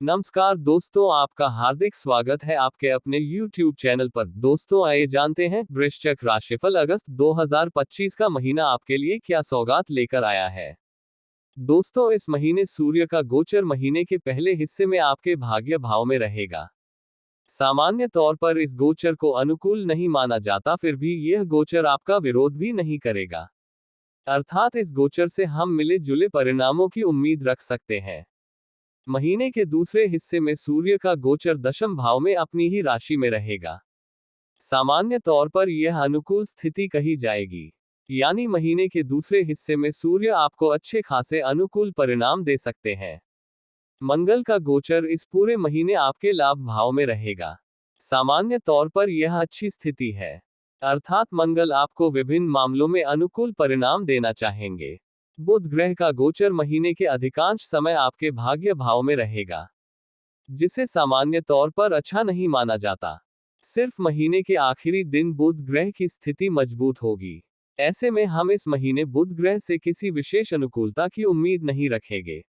नमस्कार दोस्तों, आपका हार्दिक स्वागत है आपके अपने YouTube चैनल पर। दोस्तों, आइए जानते हैं वृश्चिक राशिफल अगस्त 2025 का महीना आपके लिए क्या सौगात लेकर आया है। दोस्तों, इस महीने सूर्य का गोचर महीने के पहले हिस्से में आपके भाग्य भाव में रहेगा। सामान्य तौर पर इस गोचर को अनुकूल नहीं माना जाता, फिर भी यह गोचर आपका विरोध भी नहीं करेगा। अर्थात इस गोचर से हम मिले जुले परिणामों की उम्मीद रख सकते हैं। महीने के दूसरे हिस्से में सूर्य का गोचर दशम भाव में अपनी ही राशि में रहेगा। सामान्य तौर पर यह अनुकूल स्थिति कही जाएगी, यानी महीने के दूसरे हिस्से में सूर्य आपको अच्छे खासे अनुकूल परिणाम दे सकते हैं। मंगल का गोचर इस पूरे महीने आपके लाभ भाव में रहेगा। सामान्य तौर पर यह अच्छी स्थिति है, अर्थात मंगल आपको विभिन्न मामलों में अनुकूल परिणाम देना चाहेंगे। बुध ग्रह का गोचर महीने के अधिकांश समय आपके भाग्य भाव में रहेगा, जिसे सामान्य तौर पर अच्छा नहीं माना जाता। सिर्फ महीने के आखिरी दिन बुध ग्रह की स्थिति मजबूत होगी। ऐसे में हम इस महीने बुध ग्रह से किसी विशेष अनुकूलता की उम्मीद नहीं रखेंगे।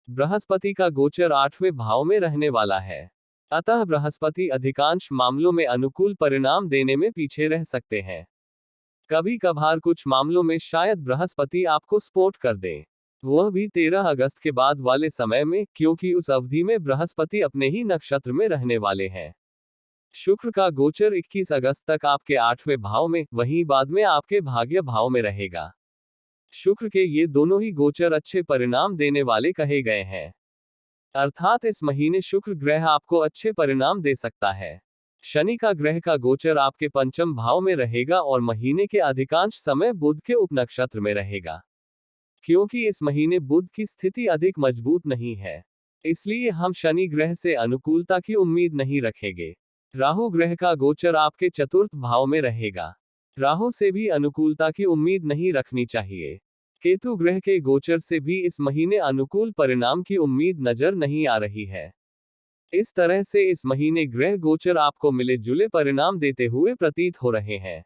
बृहस्पति का गोचर 8वें भाव में रहने वाला है, अतः बृहस्पति अधिकांश मामलों में अनुकूल परिणाम देने में पीछे रह सकते हैं। कभी कभार कुछ मामलों में शायद बृहस्पति आपको सपोर्ट कर दे, वह भी 13 अगस्त के बाद वाले समय में, क्योंकि उस अवधि में बृहस्पति अपने ही नक्षत्र में रहने वाले हैं। शुक्र का गोचर 21 अगस्त तक आपके 8वें भाव में, वहीं बाद में आपके भाग्य भाव में रहेगा। शुक्र के ये दोनों ही गोचर अच्छे परिणाम देने वाले कहे गए हैं, अर्थात इस महीने शुक्र ग्रह आपको अच्छे परिणाम दे सकता है। शनि का ग्रह का गोचर आपके पंचम भाव में रहेगा और महीने के अधिकांश समय बुध के उपनक्षत्र में रहेगा। क्योंकि इस महीने बुध की स्थिति अधिक मजबूत नहीं है, इसलिए हम शनि ग्रह से अनुकूलता की उम्मीद नहीं रखेंगे। राहु ग्रह का गोचर आपके चतुर्थ भाव में रहेगा, राहु से भी अनुकूलता की उम्मीद नहीं रखनी चाहिए। केतु ग्रह के गोचर से भी इस महीने अनुकूल परिणाम की उम्मीद नजर नहीं आ रही है। इस तरह से इस महीने ग्रह गोचर आपको मिले जुले परिणाम देते हुए प्रतीत हो रहे हैं।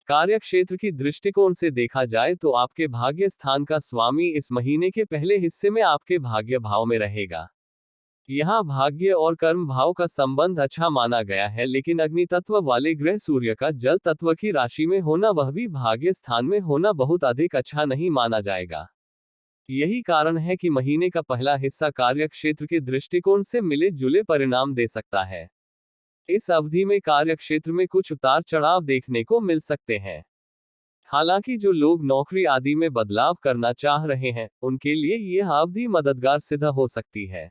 कार्य क्षेत्र की दृष्टिकोण से देखा जाए तो आपके भाग्य स्थान का स्वामी इस महीने के पहले हिस्से में आपके भाग्य भाव में रहेगा। यहाँ भाग्य और कर्म भाव का संबंध अच्छा माना गया है, लेकिन अग्नि तत्व वाले ग्रह सूर्य का जल तत्व की राशि में होना, वह भी भाग्य स्थान में होना, बहुत अधिक अच्छा नहीं माना जाएगा। यही कारण है कि महीने का पहला हिस्सा कार्य क्षेत्र के दृष्टिकोण से मिले जुले परिणाम दे सकता है। इस अवधि में कार्य क्षेत्र में कुछ उतार चढ़ाव देखने को मिल सकते हैं। हालांकि जो लोग नौकरी आदि में बदलाव करना चाह रहे हैं, उनके लिए यह अवधि मददगार सिद्ध हो सकती है।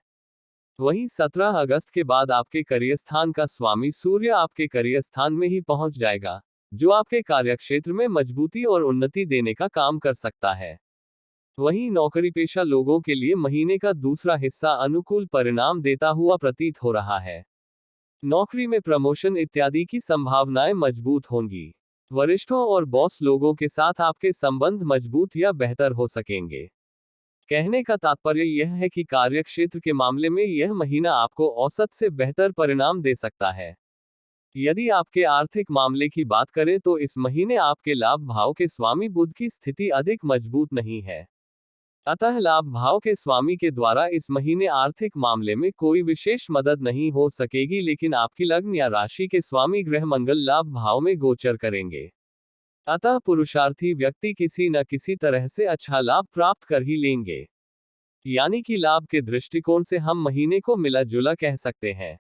वहीं 17 अगस्त के बाद आपके करियर स्थान का स्वामी सूर्य आपके करियर स्थान में ही पहुंच जाएगा, जो आपके कार्य क्षेत्र में मजबूती और उन्नति देने का काम कर सकता है। वहीं नौकरी पेशा लोगों के लिए महीने का दूसरा हिस्सा अनुकूल परिणाम देता हुआ प्रतीत हो रहा है। नौकरी में प्रमोशन इत्यादि की संभावनाएं मजबूत होंगी। वरिष्ठों और बॉस लोगों के साथ आपके संबंध मजबूत या बेहतर हो सकेंगे। कहने का तात्पर्य यह है कि कार्यक्षेत्र के मामले में यह महीना आपको औसत से बेहतर परिणाम दे सकता है। यदि आपके आर्थिक मामले की बात करें तो इस महीने आपके लाभ भाव के स्वामी बुध की स्थिति अधिक मजबूत नहीं है, अतः लाभ भाव के स्वामी के द्वारा इस महीने आर्थिक मामले में कोई विशेष मदद नहीं हो सकेगी, लेकिन आपकी लग्न या राशि के स्वामी ग्रह मंगल लाभ भाव में गोचर करेंगे। अतः पुरुषार्थी व्यक्ति किसी न किसी तरह से अच्छा लाभ प्राप्त कर ही लेंगे। यानी कि लाभ के दृष्टिकोण से हम महीने को मिला जुला कह सकते हैं।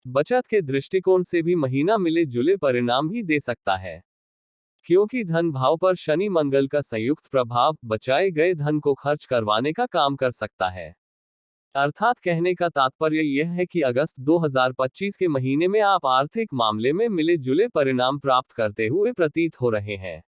बचत के दृष्टिकोण से भी महीना मिले जुले परिणाम ही दे सकता है, क्योंकि धन भाव पर शनि मंगल का संयुक्त प्रभाव बचाए गए धन को खर्च करवाने का काम कर सकता है। अर्थात कहने का तात्पर्य यह है कि अगस्त 2025 के महीने में आप आर्थिक मामले में मिले जुले परिणाम प्राप्त करते हुए प्रतीत हो रहे हैं।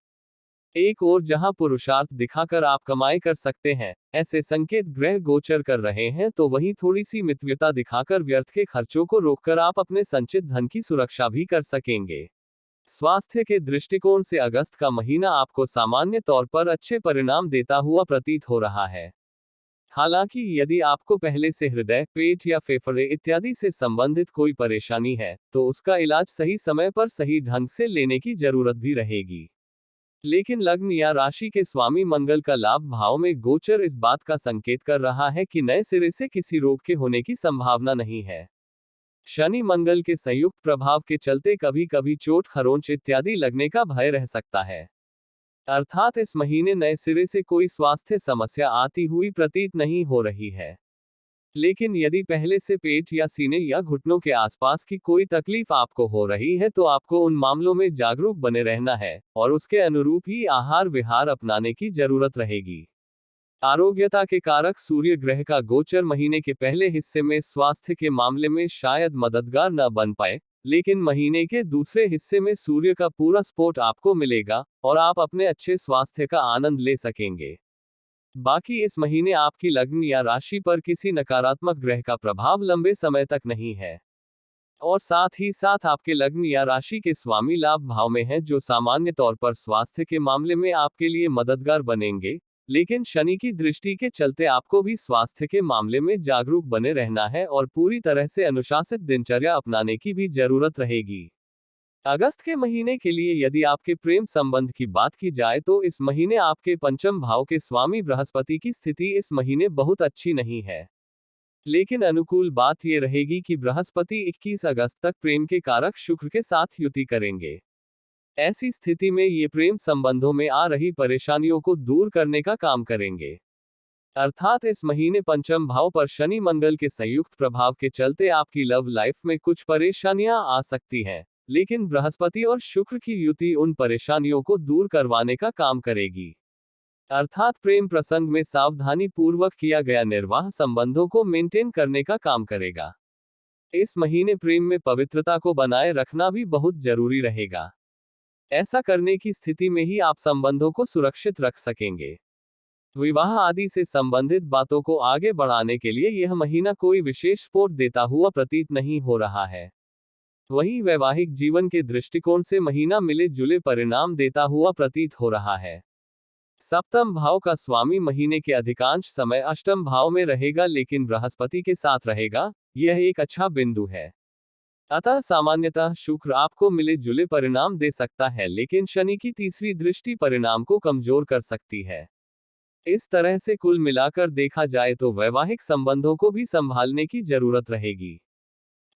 एक ओर जहां पुरुषार्थ दिखाकर आप कमाई कर सकते हैं, ऐसे संकेत ग्रह गोचर कर रहे हैं, तो वहीं थोड़ी सी मितव्यता दिखाकर व्यर्थ के खर्चों को रोककर आप अपने संचित धन की सुरक्षा भी कर सकेंगे। स्वास्थ्य के दृष्टिकोण से अगस्त का महीना आपको सामान्य तौर पर अच्छे परिणाम देता हुआ प्रतीत हो रहा है। हालांकि यदि आपको पहले से हृदय, पेट या फेफड़े इत्यादि से संबंधित कोई परेशानी है, तो उसका इलाज सही समय पर सही ढंग से लेने की जरूरत भी रहेगी। लेकिन लग्न या राशि के स्वामी मंगल का लाभ भाव में गोचर इस बात का संकेत कर रहा है कि नए सिरे से किसी रोग के होने की संभावना नहीं है। शनि मंगल के संयुक्त प्रभाव के चलते कभी कभी चोट, खरोंच इत्यादि लगने का भय रह सकता है। अर्थात इस महीने नए सिरे से कोई स्वास्थ्य समस्या आती हुई प्रतीत नहीं हो रही है। लेकिन यदि पहले से पेट या सीने या घुटनों के आसपास की कोई तकलीफ आपको हो रही है तो आपको उन मामलों में जागरूक बने रहना है और उसके अनुरूप ही आहार विहार अपनाने की जरूरत रहेगी। आरोग्यता के कारक सूर्य ग्रह का गोचर महीने के पहले हिस्से में स्वास्थ्य के मामले में शायद मददगार न बन पाए, लेकिन महीने के दूसरे हिस्से में सूर्य का पूरा सपोर्ट आपको मिलेगा और आप अपने अच्छे स्वास्थ्य का आनंद ले सकेंगे। बाकी इस महीने आपकी लग्न या राशि पर किसी नकारात्मक ग्रह का प्रभाव लंबे समय तक नहीं है और साथ ही साथ आपके लग्न या राशि के स्वामी लाभ भाव में हैं, जो सामान्य तौर पर स्वास्थ्य के मामले में आपके लिए मददगार बनेंगे। लेकिन शनि की दृष्टि के चलते आपको भी स्वास्थ्य के मामले में जागरूक बने रहना है और पूरी तरह से अनुशासित दिनचर्या अपनाने की भी जरूरत रहेगी। अगस्त के महीने के लिए यदि आपके प्रेम संबंध की बात की जाए तो इस महीने आपके पंचम भाव के स्वामी बृहस्पति की स्थिति इस महीने बहुत अच्छी नहीं है। लेकिन अनुकूल बात यह रहेगी कि बृहस्पति 21 अगस्त तक प्रेम के कारक शुक्र के साथ युति करेंगे। ऐसी स्थिति में ये प्रेम संबंधों में आ रही परेशानियों को दूर करने का काम करेंगे। अर्थात इस महीने पंचम भाव पर शनि मंगल के संयुक्त प्रभाव के चलते आपकी लव लाइफ में कुछ परेशानियां आ सकती हैं, लेकिन बृहस्पति और शुक्र की युति उन परेशानियों को दूर करवाने का काम करेगी। अर्थात प्रेम प्रसंग में सावधानी पूर्वक किया गया निर्वाह संबंधों को मेंटेन करने का काम करेगा। इस महीने प्रेम में पवित्रता को बनाए रखना भी बहुत जरूरी रहेगा। ऐसा करने की स्थिति में ही आप संबंधों को सुरक्षित रख सकेंगे। विवाह आदि से संबंधित बातों को आगे बढ़ाने के लिए यह महीना कोई विशेष सपोर्ट देता हुआ प्रतीत नहीं हो रहा है। वहीं वैवाहिक जीवन के दृष्टिकोण से महीना मिले जुले परिणाम देता हुआ प्रतीत हो रहा है। सप्तम भाव का स्वामी महीने के अधिकांश समय अष्टम भाव में रहेगा, लेकिन बृहस्पति के साथ रहेगा। यह एक अच्छा बिंदु है। अतः सामान्यतः शुक्र आपको मिले जुले परिणाम दे सकता है, लेकिन शनि की तीसरी दृष्टि परिणाम को कमजोर कर सकती है। इस तरह से कुल मिलाकर देखा जाए तो वैवाहिक संबंधों को भी संभालने की जरूरत रहेगी,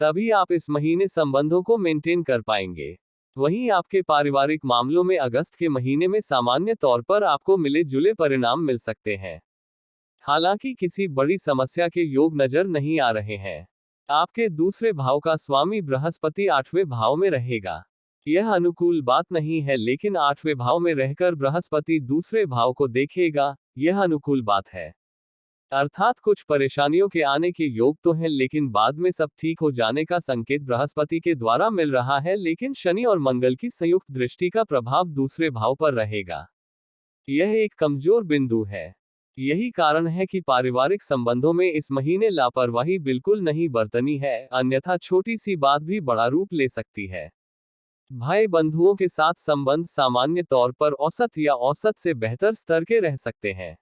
तभी आप इस महीने संबंधों को मेंटेन कर पाएंगे। वहीं आपके पारिवारिक मामलों में अगस्त के महीने में सामान्य तौर पर आपको मिले जुले परिणाम मिल सकते हैं। हालांकि किसी बड़ी समस्या के योग नजर नहीं आ रहे हैं। आपके दूसरे भाव का स्वामी बृहस्पति 8वें भाव में रहेगा। यह अनुकूल बात नहीं है, लेकिन 8वें भाव में रहकर बृहस्पति दूसरे भाव को देखेगा, यह अनुकूल बात है। अर्थात कुछ परेशानियों के आने के योग तो हैं, लेकिन बाद में सब ठीक हो जाने का संकेत बृहस्पति के द्वारा मिल रहा है। लेकिन शनि और मंगल की संयुक्त दृष्टि का प्रभाव दूसरे भाव पर रहेगा। यह एक कमजोर बिंदु है। यही कारण है कि पारिवारिक संबंधों में इस महीने लापरवाही बिल्कुल नहीं बरतनी है, अन्यथा छोटी सी बात भी बड़ा रूप ले सकती है। भाई बंधुओं के साथ संबंध सामान्य तौर पर औसत या औसत से बेहतर स्तर के रह सकते हैं,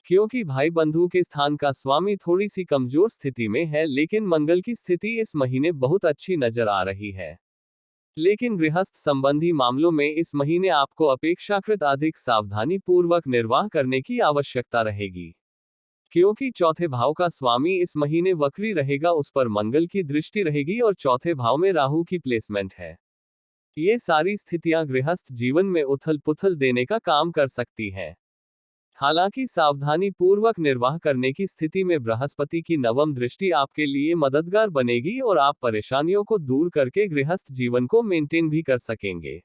क्योंकि भाई बंधु के स्थान का स्वामी थोड़ी सी कमजोर स्थिति में है। लेकिन मंगल की स्थिति इस महीने बहुत अच्छी नजर आ रही है। लेकिन गृहस्थ संबंधी मामलों में इस महीने आपको अपेक्षाकृत अधिक सावधानी पूर्वक निर्वाह करने की आवश्यकता रहेगी, क्योंकि चौथे भाव का स्वामी इस महीने वक्री रहेगा, उस पर मंगल की दृष्टि रहेगी और चौथे भाव में राहु की प्लेसमेंट है। ये सारी स्थितियां गृहस्थ जीवन में उथल पुथल देने का काम कर सकती हैं। हालांकि सावधानी पूर्वक निर्वाह करने की स्थिति में बृहस्पति की नवम दृष्टि आपके लिए मददगार बनेगी और आप परेशानियों को दूर करके गृहस्थ जीवन को मेंटेन भी कर सकेंगे।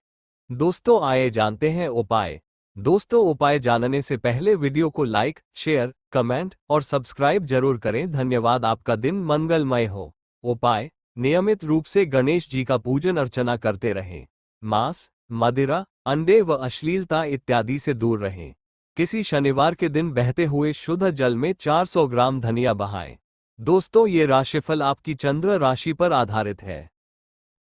दोस्तों आइए जानते हैं उपाय। दोस्तों उपाय जानने से पहले वीडियो को लाइक, शेयर, कमेंट और सब्सक्राइब जरूर करें। धन्यवाद। आपका दिन मंगलमय हो। उपाय: नियमित रूप से गणेश जी का पूजन अर्चना करते रहें। मांस, मदिरा, अंडे व अश्लीलता इत्यादि से दूर रहें। किसी शनिवार के दिन बहते हुए शुद्ध जल में 400 ग्राम धनिया बहाएं। दोस्तों ये राशिफल आपकी चंद्र राशि पर आधारित है।